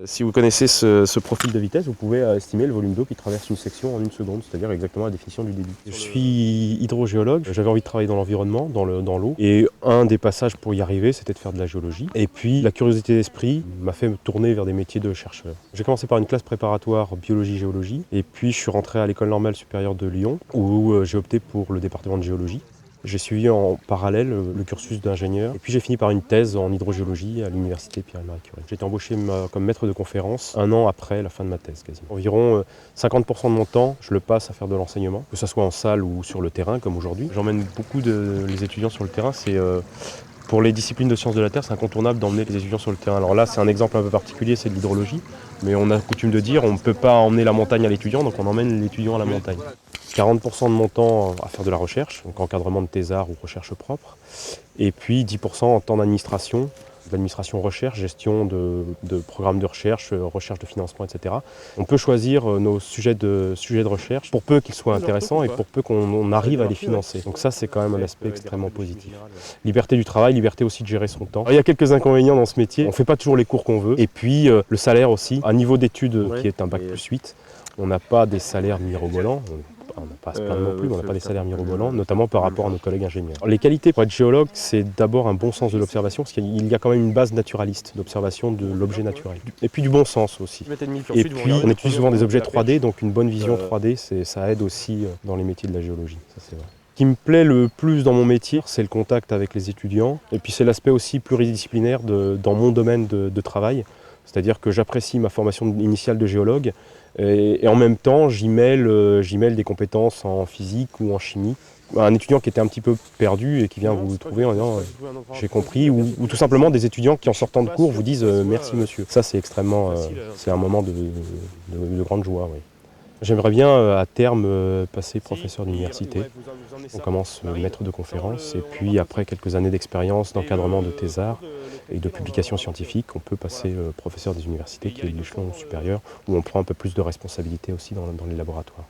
Si vous connaissez ce profil de vitesse, vous pouvez estimer le volume d'eau qui traverse une section en 1 seconde, c'est-à-dire exactement la définition du débit. Je suis hydrogéologue, j'avais envie de travailler dans l'environnement, dans l'eau, et un des passages pour y arriver, c'était de faire de la géologie. Et puis la curiosité d'esprit m'a fait me tourner vers des métiers de chercheur. J'ai commencé par une classe préparatoire biologie-géologie, et puis je suis rentré à l'École normale supérieure de Lyon, où j'ai opté pour le département de géologie. J'ai suivi en parallèle le cursus d'ingénieur et puis j'ai fini par une thèse en hydrogéologie à l'université Pierre-Marie Curie. J'ai été embauché comme maître de conférence 1 an après la fin de ma thèse quasiment. Environ 50% de mon temps, je le passe à faire de l'enseignement, que ce soit en salle ou sur le terrain comme aujourd'hui. J'emmène beaucoup les étudiants sur le terrain. Pour les disciplines de sciences de la Terre, c'est incontournable d'emmener les étudiants sur le terrain. Alors là, c'est un exemple un peu particulier, c'est de l'hydrologie, mais on a coutume de dire on ne peut pas emmener la montagne à l'étudiant, donc on emmène l'étudiant à la montagne. 40% de mon temps à faire de la recherche, donc encadrement de thésard ou recherche propre, et puis 10% en temps d'administration, recherche, gestion de programmes de recherche, recherche de financement, etc. On peut choisir nos sujets de recherche pour peu qu'ils soient intéressants et pour peu qu'on arrive à les financer. Donc ça, c'est quand même un aspect extrêmement positif. Liberté du travail, liberté aussi de gérer son temps. Alors, il y a quelques inconvénients dans ce métier, on ne fait pas toujours les cours qu'on veut, et puis le salaire aussi, un niveau d'études qui est un bac plus 8, on n'a pas des salaires mirobolants. On n'a pas à se plaindre non plus, mais on n'a pas des salaires mirobolants, notamment par rapport à nos collègues ingénieurs. Les qualités pour être géologue, c'est d'abord un bon sens de l'observation, parce qu'il y a quand même une base naturaliste d'observation de l'objet naturel. Et puis du bon sens aussi. Et puis on utilise souvent des objets 3D, donc une bonne vision 3D, ça aide aussi dans les métiers de la géologie, ça c'est vrai. Ce qui me plaît le plus dans mon métier, c'est le contact avec les étudiants, et puis c'est l'aspect aussi pluridisciplinaire dans mon domaine de travail. C'est-à-dire que j'apprécie ma formation initiale de géologue et en même temps j'y mêle des compétences en physique ou en chimie. Un étudiant qui était un petit peu perdu et qui vient vous trouver en disant j'ai compris, ou tout simplement des étudiants qui en sortant de cours vous disent merci monsieur. Ça c'est extrêmement, c'est un moment de grande joie. Oui. J'aimerais bien à terme passer professeur d'université. On commence maître de conférence et puis après quelques années d'expérience d'encadrement de thésard et de publications scientifiques, on peut passer professeur des universités qui est l'échelon supérieur où on prend un peu plus de responsabilité aussi dans les laboratoires.